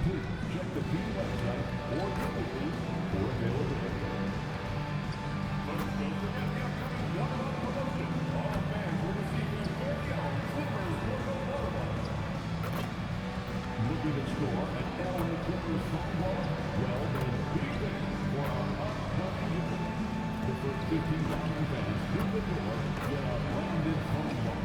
Please check the team website or Google for availability. Looking at score at LA Clippers softball? Well, they beat them for our upcoming game. The first 15,000 fans through the door get a branded softball.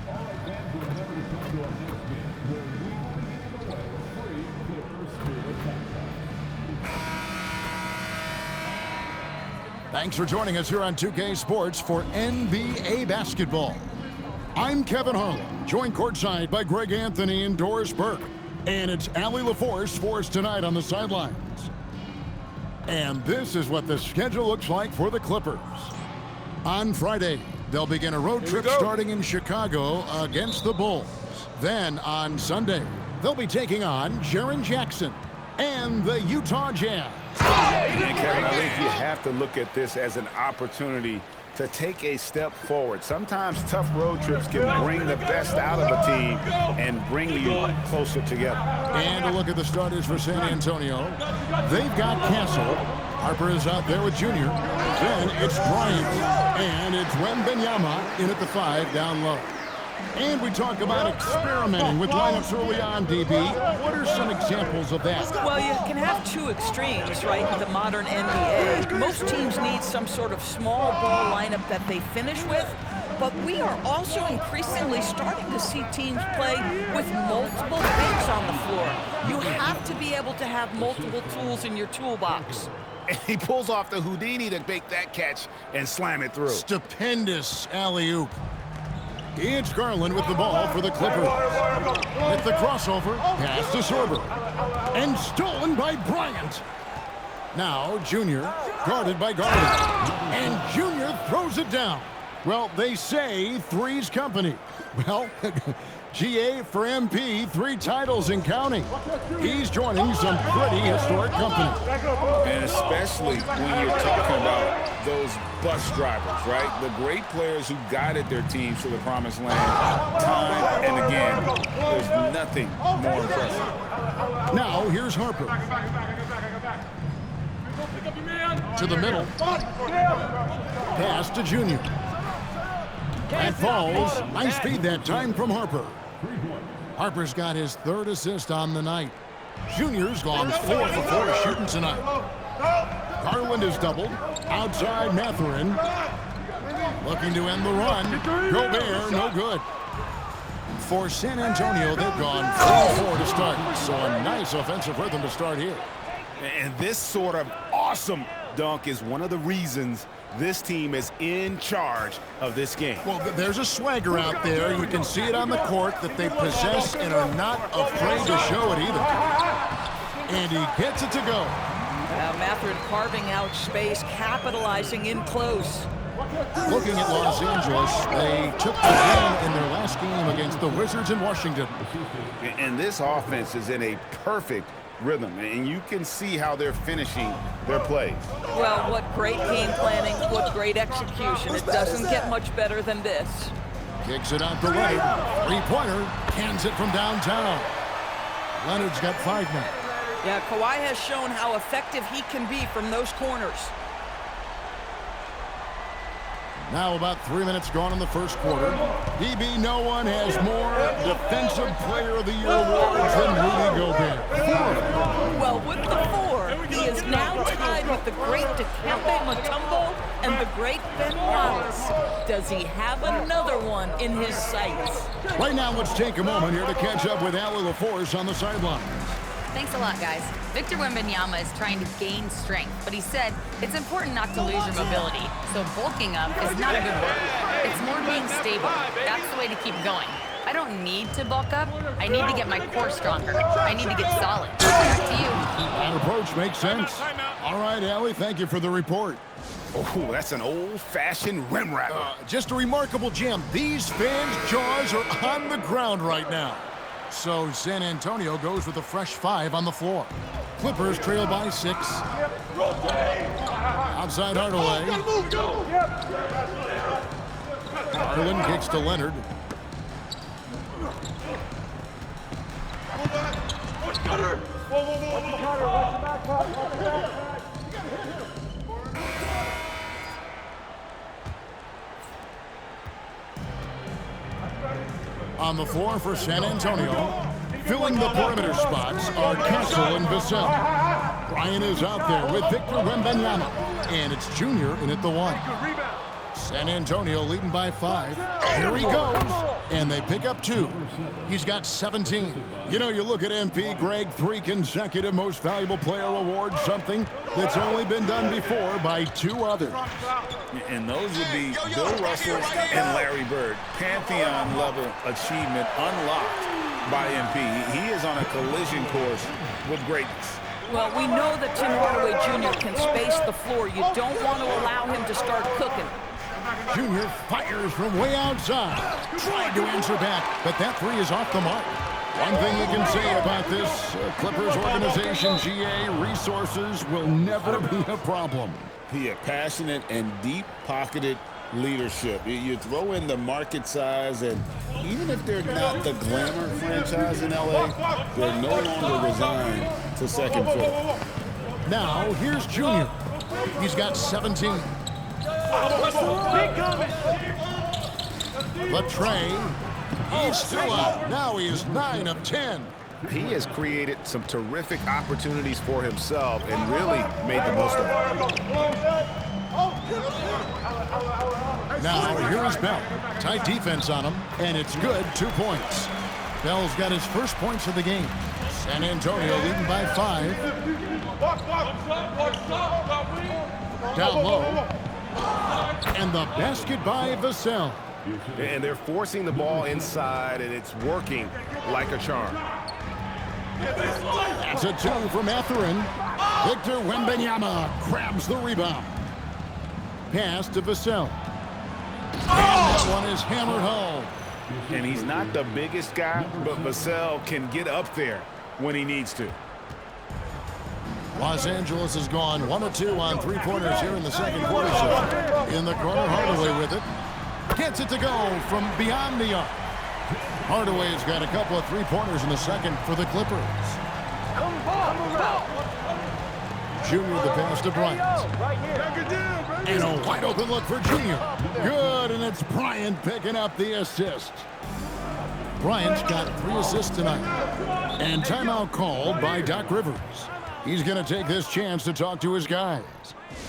All our fans will remember to come to our next game where we will be giving away free Clippers Spirit backpacks. Thanks for joining us here on 2K Sports for NBA basketball. I'm Kevin Harlan, joined courtside by Greg Anthony and Doris Burke. And it's Allie LaForce for us tonight on the sidelines. And this is what the schedule looks like for the Clippers. On Friday, they'll begin a road trip starting in Chicago against the Bulls. Then on Sunday, they'll be taking on Jaren Jackson and the Utah Jazz. And Kevin, I think you have to look at this as an opportunity to take a step forward. Sometimes tough road trips can bring the best out of a team and bring you closer together. And a look at the starters for San Antonio. They've got Castle. Harper is out there with Junior. Then it's Bryant. And it's Wembanyama in at the 5 down low. And we talk about experimenting with lineups early on, DB. What are some examples of that? Well, you can have two extremes, right, in the modern NBA. Most teams need some sort of small ball lineup that they finish with, but we are also increasingly starting to see teams play with multiple bigs on the floor. You have to be able to have multiple tools in your toolbox. And he pulls off the Houdini to make that catch and slam it through. Stupendous alley-oop. It's Garland with the ball for the Clippers. With the crossover, pass to Sorber. And stolen by Bryant. Now Junior, guarded by Garland. And Junior throws it down. Well, they say three's company. Well, GA for MP, 3 titles and counting. He's joining some pretty historic company. And especially when you're talking about those bus drivers, right? The great players who guided their teams to the promised land time and again. There's nothing more impressive. Now here's Harper. To the middle. Pass to Junior. And falls. Nice feed that time from Harper. Harper's got his 3rd assist on the night. Junior's gone 4 for 4 shooting tonight. Garland is doubled. Outside Mathurin. Looking to end the run. Gobert, no good. For San Antonio, they've gone 4-4 to start. So a nice offensive rhythm to start here. And this sort of awesome dunk is one of the reasons this team is in charge of this game. Well, there's a swagger out there. You can see it on the court that they possess and are not afraid to show it either. And he gets it to go. Mathurin carving out space, capitalizing in close. Looking at Los Angeles, they took the win in their last game against the Wizards in Washington. And this offense is in a perfect rhythm, and you can see how they're finishing their plays. Well, what great game planning, what great execution. It doesn't get much better than this. Kicks it out to Leonard. 3-pointer, cans it from downtown. Leonard's got 5 now. Yeah, Kawhi has shown how effective he can be from those corners. Now about 3 minutes gone in the first quarter. DB, no one has more Defensive Player of the Year awards than Rudy Gobert. 4. Well, with the 4, he is now tied with the great Dikembe Mutombo and the great Ben Wallace. Does he have another one in his sights? Right now, let's take a moment here to catch up with Allie LaForce on the sidelines. Thanks a lot, guys. Victor Wembanyama is trying to gain strength, but he said it's important not to lose your mobility. So bulking up is not a good word. It's more being stable. That's the way to keep going. I don't need to bulk up. I need to get my core stronger. I need to get solid. Back to you. That approach makes sense. All right, Allie, thank you for the report. Oh, that's an old-fashioned rim wrapper. Just a remarkable gem. These fans' jaws are on the ground right now. So San Antonio goes with a fresh 5 on the floor. Clippers trail by 6. Outside Hardaway. Garland kicks to Leonard. On the floor for San Antonio, filling the perimeter spots are Castle and Vassell. Bryant is out there with Victor Wembanyama, and it's Junior in at the 1. San Antonio leading by 5. Here he goes, and they pick up 2. He's got 17. You know, you look at MP, Greg, 3 consecutive Most Valuable Player awards, something that's only been done before by 2 others. And those would be Bill Russell and Larry Bird. Pantheon-level achievement unlocked by MP. He is on a collision course with greatness. Well, we know that Tim Hardaway Jr. can space the floor. You don't want to allow him to start cooking. Junior fires from way outside. Tried to answer back, but that 3 is off the mark. One thing you can say about this Clippers organization, GA, resources will never be a problem. He passionate and deep-pocketed leadership. You throw in the market size, and even if they're not the glamour franchise in LA, they're no longer resigned to second fiddle. Now, here's Junior. He's got 17. Latrey, he's still up. Now he is 9 of 10. He has created some terrific opportunities for himself and really made the most of it. Now, here's Bell. Tight defense on him, and it's good. 2 points. Bell's got his first points of the game. San Antonio leading by 5. Down low. And the basket by Vassell. And they're forcing the ball inside, and it's working like a charm. That's a 2 from Mathurin. Victor Wembanyama grabs the rebound. Pass to Vassell. And that one is hammered home. And he's not the biggest guy, but Vassell can get up there when he needs to. Los Angeles has gone 1 of 2 on 3-pointers here in the second quarter. In the corner, Hardaway with it. Gets it to go from beyond the arc. Hardaway's got a couple of 3-pointers in the second for the Clippers. Junior the pass to Bryant. And a wide open look for Junior. Good, and it's Bryant picking up the assist. Bryant's got 3 assists tonight. And timeout called by Doc Rivers. He's going to take this chance to talk to his guys.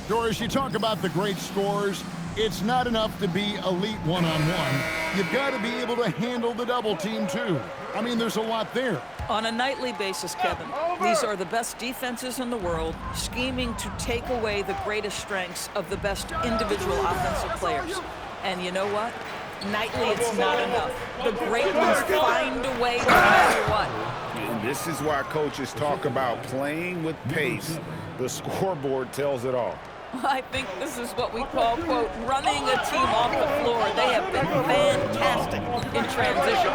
Doris, you talk about the great scores. It's not enough to be elite one-on-one. You've got to be able to handle the double team, too. I mean, there's a lot there. On a nightly basis, Kevin, these are the best defenses in the world, scheming to take away the greatest strengths of the best individual offensive players. And you know what? Nightly, it's not enough. The great ones find a way no matter what. And this is why coaches talk about playing with pace. The scoreboard tells it all. I think this is what we call, quote, running a team off the floor. They have been fantastic in transition.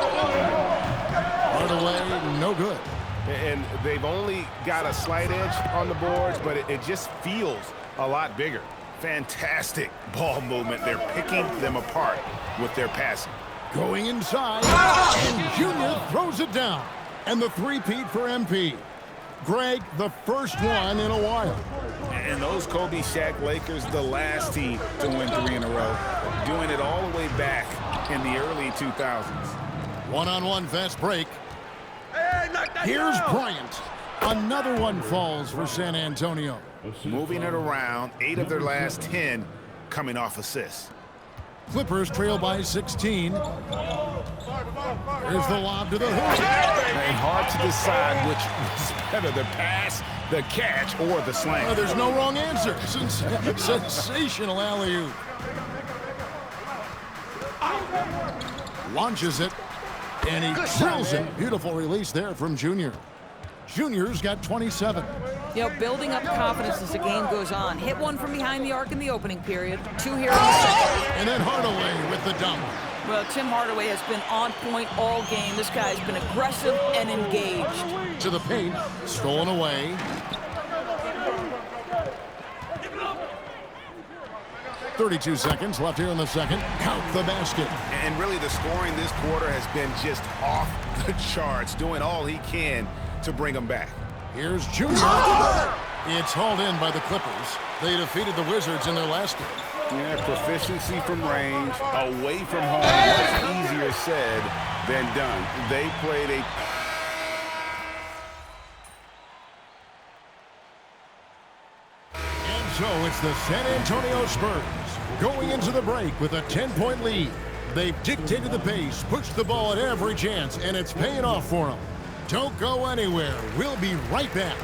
Hardaway, no good. And they've only got a slight edge on the boards, but it just feels a lot bigger. Fantastic ball movement. They're picking them apart with their passing. Going inside, and Junior throws it down. And the three-peat for MP. Greg, the first one in a while. And those Kobe Shaq Lakers, the last team to win 3 in a row, doing it all the way back in the early 2000s. One-on-one fast break. Here's Bryant. Another one falls for San Antonio. Moving it around, 8 of their last 10 coming off assists. Clippers trail by 16. Here's the lob to the hoop. And hard to decide which was better, the pass, the catch, or the slam. Oh, there's no wrong answer. Sensational alley-oop. Launches it, and he drills it. Beautiful release there from Junior. Junior's got 27. You know, building up confidence as the game goes on. Hit one from behind the arc in the opening period. 2 here in the second. And then Hardaway with the dunk. Well, Tim Hardaway has been on point all game. This guy's been aggressive and engaged. To the paint, stolen away. .32 seconds left here in the second. Count the basket. And really the scoring this quarter has been just off the charts, doing all he can to bring them back. Here's Junior. It's hauled in by the Clippers. They defeated the Wizards in their last game. Yeah, proficiency from range, away from home, much easier said than done. They played a... And so it's the San Antonio Spurs going into the break with a 10-point lead. They've dictated the pace, pushed the ball at every chance, and it's paying off for them. Don't go anywhere. We'll be right back.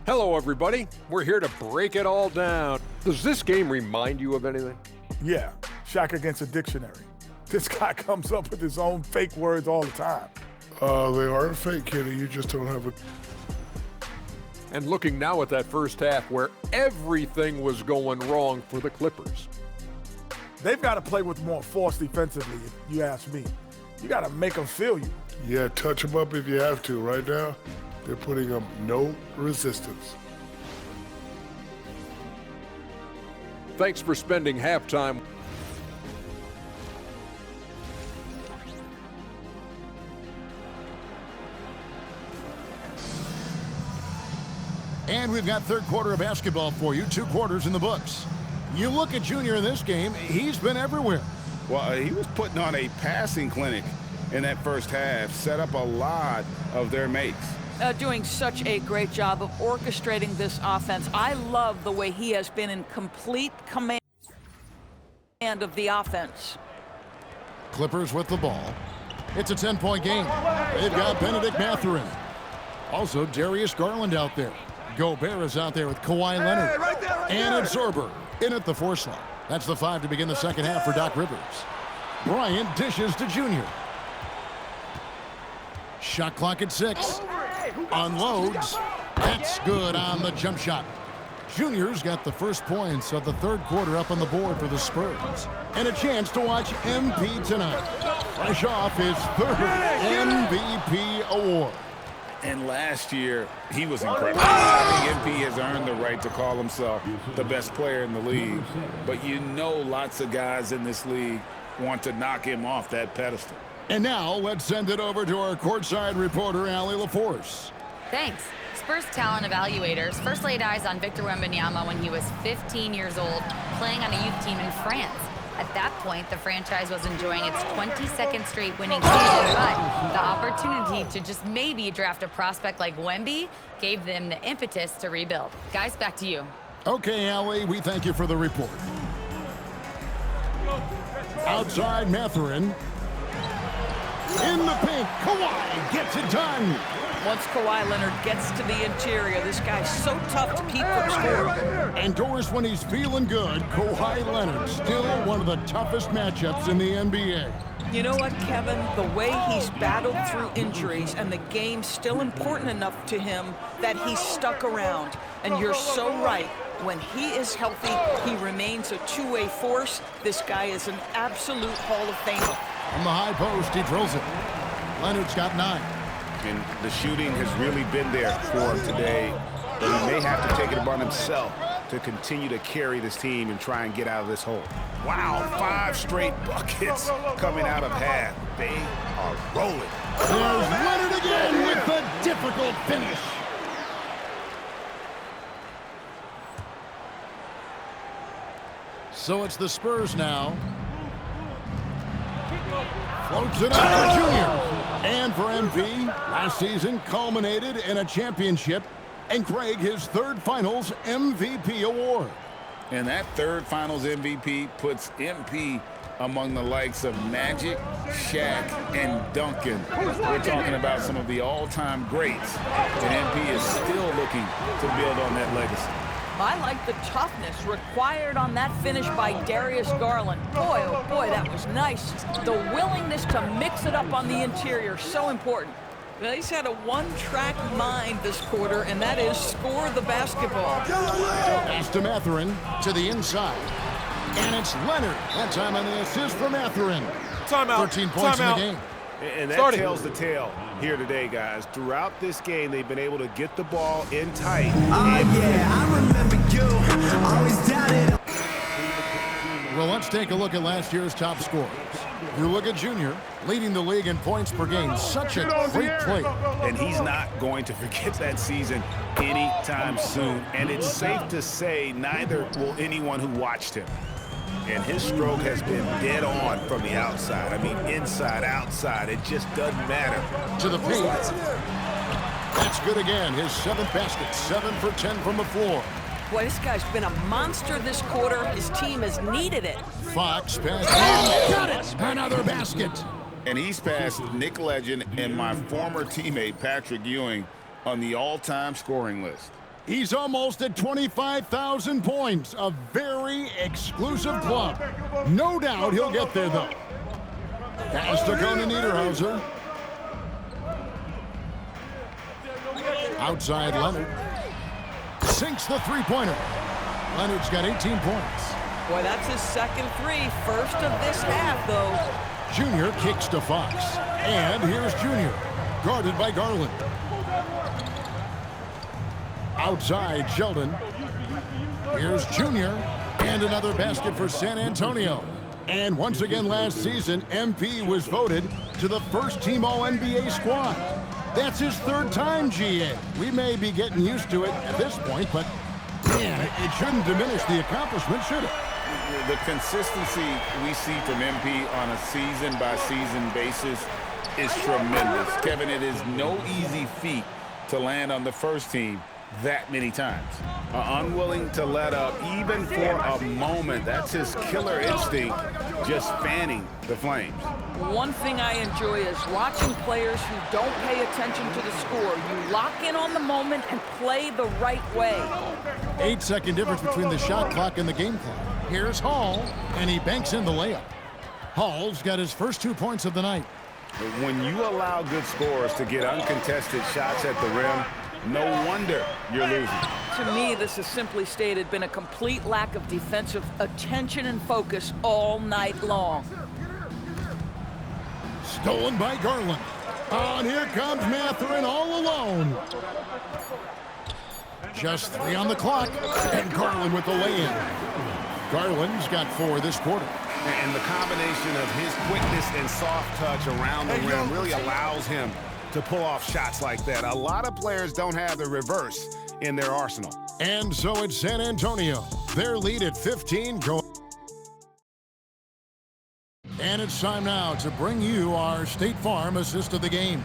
Hello, everybody. We're here to break it all down. Does this game remind you of anything? Yeah, Shaq against a dictionary. This guy comes up with his own fake words all the time. They are fake, Kenny. You just don't have a... And looking now at that first half where everything was going wrong for the Clippers. They've got to play with more force defensively, if you ask me. You got to make them feel you. Yeah, touch them up if you have to. Right now, they're putting up no resistance. Thanks for spending halftime. And we've got third quarter of basketball for you, 2 quarters in the books. You look at Junior in this game, he's been everywhere. Well, he was putting on a passing clinic in that first half, set up a lot of their makes. Doing such a great job of orchestrating this offense. I love the way he has been in complete command of the offense. Clippers with the ball. It's a 10-point game. They've got Benedict Mathurin. Also, Darius Garland out there. Gobert is out there with Kawhi Leonard. And it's Zorber in at the 4 slot. That's the 5 to begin the second half for Doc Rivers. Bryant dishes to Junior. Shot clock at 6. Unloads. That's good on the jump shot. Junior's got the first points of the third quarter up on the board for the Spurs. And a chance to watch MP tonight. Fresh off his third MVP award. And last year, he was incredible. I think MP has earned the right to call himself the best player in the league. But you know lots of guys in this league want to knock him off that pedestal. And now let's send it over to our courtside reporter, Allie LaForce. Thanks. Spurs talent evaluators first laid eyes on Victor Wembanyama when he was 15 years old, playing on a youth team in France. At that point, the franchise was enjoying its 22nd straight winning season, but the opportunity to just maybe draft a prospect like Wemby gave them the impetus to rebuild. Guys, back to you. Okay, Allie, we thank you for the report. Outside Mathurin. In the paint, Kawhi gets it done. Once Kawhi Leonard gets to the interior, this guy's so tough to keep from scoring. And Doris, when he's feeling good, Kawhi Leonard still one of the toughest matchups in the NBA. You know what, Kevin? The way he's battled through injuries and the game's still important enough to him that he's stuck around. And you're so right. When he is healthy, he remains a two-way force. This guy is an absolute Hall of Famer. From the high post, he drills it. Leonard's got 9. And the shooting has really been there for him today. But he may have to take it upon himself to continue to carry this team and try and get out of this hole. Wow, 5 straight buckets coming out of half. They are rolling. There's Leonard again with the difficult finish. So it's the Spurs now. Floats it out for Junior. And for MP, last season culminated in a championship and Craig his third Finals MVP award. And that third Finals MVP puts MP among the likes of Magic, Shaq, and Duncan. We're talking about some of the all-time greats. And MP is still looking to build on that legacy. I like the toughness required on that finish by Darius Garland. Boy, oh boy, that was nice. The willingness to mix it up on the interior, so important. Well, he's had a one-track mind this quarter, and that is score the basketball. Pass to Mathurin to the inside. And it's Leonard. That time on the assist for Mathurin. Timeout. 13 points in the game. And that tells the tale here today, guys. Throughout this game, they've been able to get the ball in tight. Yeah, I remember you. Always doubted. Well, let's take a look at last year's top scorers. You look at Junior, leading the league in points per game. Such a great player. And he's not going to forget that season anytime soon. And it's safe to say neither will anyone who watched him. And his stroke has been dead on from the outside. I mean, inside, outside, it just doesn't matter. To the paint. That's good again. His 7th basket, 7 for 10 from the floor. Boy, this guy's been a monster this quarter. His team has needed it. Fox passed. Got it! Another basket. And he's passed Nick Legend and my former teammate Patrick Ewing on the all-time scoring list. He's almost at 25,000 points. A very exclusive club. No doubt he'll get there, though. Pass to Conan Niederhauser. Outside Leonard. Sinks the three-pointer. Leonard's got 18 points. Boy, that's his second three. First of this half, though. Junior kicks to Fox. And here's Junior, guarded by Garland. Outside Sheldon. Here's Junior. And another basket for San Antonio. And once again last season, MP was voted to the first-team All-NBA squad. That's his 3rd time, GA. We may be getting used to it at this point, but man, it shouldn't diminish the accomplishment, should it? The consistency we see from MP on a season-by-season basis is tremendous. Kevin, it is no easy feat to land on the first team that many times. Unwilling to let up even for a moment. That's his killer instinct, just fanning the flames. One thing I enjoy is watching players who don't pay attention to the score. You lock in on the moment and play the right way. 8-second difference between the shot clock and the game clock. Here's Hall, and he banks in the layup. Hall's got his first 2 points of the night. When you allow good scorers to get uncontested shots at the rim, no wonder you're losing. To me, this has simply stated been a complete lack of defensive attention and focus all night long. Stolen by Garland. Oh, and here comes Mathurin all alone. Just 3 on the clock, and Garland with the lay-in. Garland's got 4 this quarter. And the combination of his quickness and soft touch around the rim really allows him to pull off shots like that. A lot of players don't have the reverse in their arsenal. And so it's San Antonio. Their lead at 15 going. And it's time now to bring you our State Farm assist of the game.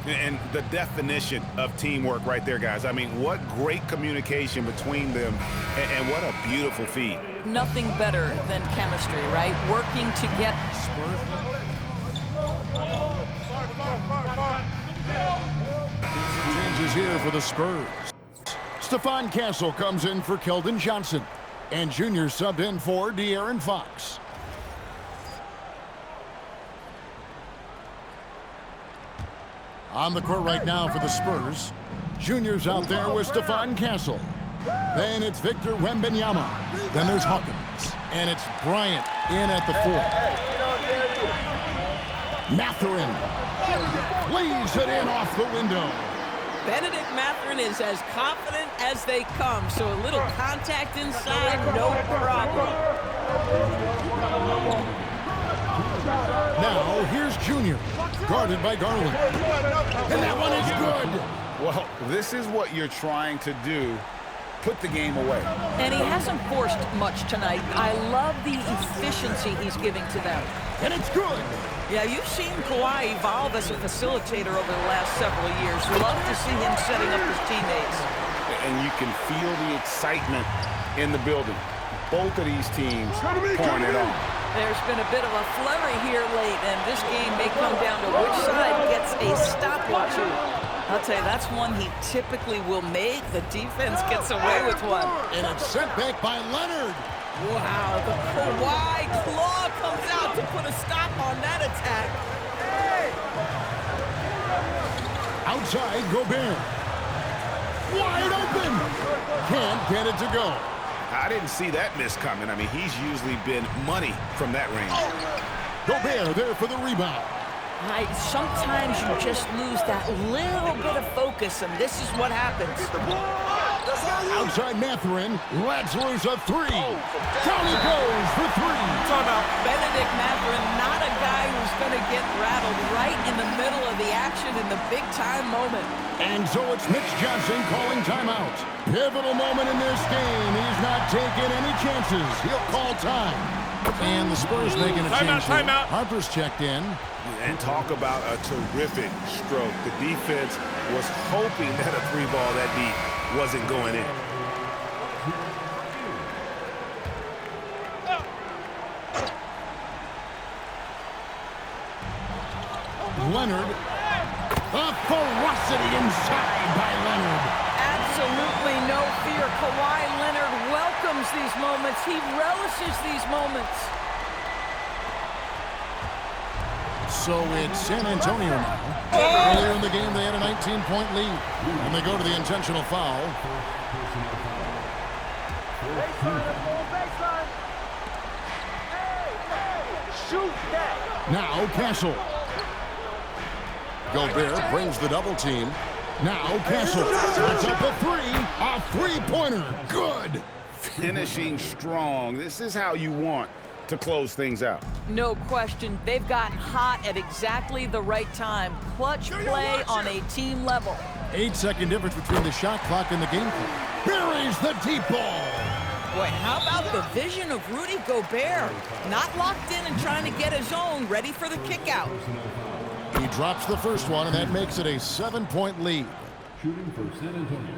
And the definition of teamwork right there, guys. I mean, what great communication between them, and what a beautiful feed. Nothing better than chemistry, right? Working to get... Changes here for the Spurs. Stephon Castle comes in for Keldon Johnson. And Junior subbed in for De'Aaron Fox. On the court right now for the Spurs. Junior's out there with Stephon Castle. Then it's Victor Wembanyama. Then there's Hawkins. And it's Bryant in at the 4. Mathurin lays it in off the window. Benedict Mathurin is as confident as they come, so a little contact inside, no problem. Now, here's Junior, guarded by Garland. And that one is good. Well, this is what you're trying to do. Put the game away. And he hasn't forced much tonight. I love the efficiency he's giving to them. And it's good. Yeah, you've seen Kawhi evolve as a facilitator over the last several years. Love to see him setting up his teammates. And you can feel the excitement in the building. Both of these teams pouring it on. There's been a bit of a flurry here late, and this game may come down to which side gets a stop or two. I'll tell you, that's one he typically will make. The defense gets away with one. And it's sent back by Leonard. Wow, the Kawhi claw comes out to put a stop on that attack. Outside, Gobert. Wide open. Can't get it to go. I didn't see that miss coming. I mean, he's usually been money from that range. Gobert there for the rebound. Sometimes you just lose that little bit of focus, and this is what happens. Outside Mathurin, lets loose a three. Down he goes for three. Timeout. Benedict Mathurin, not a guy who's going to get rattled right in the middle of the action in the big-time moment. And so it's Mitch Johnson calling timeout. Pivotal moment in this game. He's not taking any chances. He'll call time. And the Spurs making a change. Timeout. Harper's checked in. And talk about a terrific stroke. The defense was hoping that a three ball that deep wasn't going in. Leonard. A ferocity inside by Leonard. Absolutely no fear. Kawhi Leonard welcomes these moments. He relishes these moments. So it's San Antonio now. Earlier in the game, they had a 19-point lead. And they go to the intentional foul. Now Castle. Gobert brings the double team. Now Castle puts up a three. A three-pointer. Good. Finishing strong. This is how you want to close things out. No question. They've gotten hot at exactly the right time. Clutch play on a team level. 8-second difference between the shot clock and the game clock. Buries the deep ball. Boy, how about the vision of Rudy Gobert? Not locked in and trying to get his own, ready for the kick out. He drops the first one, and that makes it a 7-point lead. Shooting for San Antonio.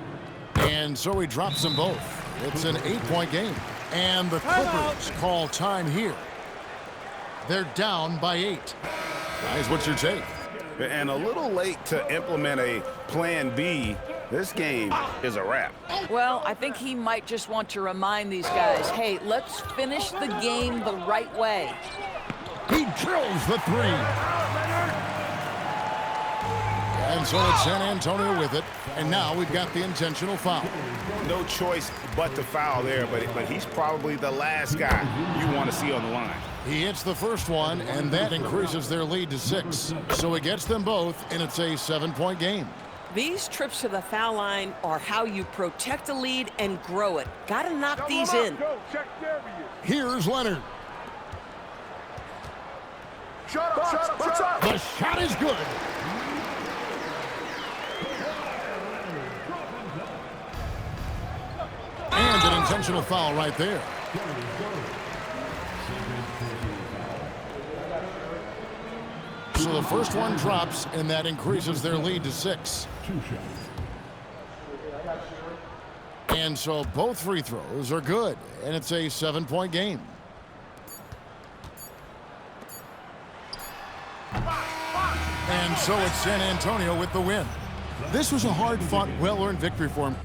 And so he drops them both. It's an 8-point game. And the Clippers call time here. They're down by 8. Guys, what's your take? And a little late to implement a plan B. This game is a wrap. Well, I think he might just want to remind these guys, hey, let's finish the game the right way. He drills the three. And so it's San Antonio with it. And now we've got the intentional foul. No choice but to foul there, but he's probably the last guy you want to see on the line. He hits the first one, and that increases their lead to 6. So he gets them both, and it's a 7-point game. These trips to the foul line are how you protect a lead and grow it. Got to knock these in. Here's Leonard. The shot is good. And an intentional foul right there. So the first one drops, and that increases their lead to 6. And so both free throws are good, and it's a 7-point game. And so it's San Antonio with the win. This was a hard-fought, well-earned victory for him.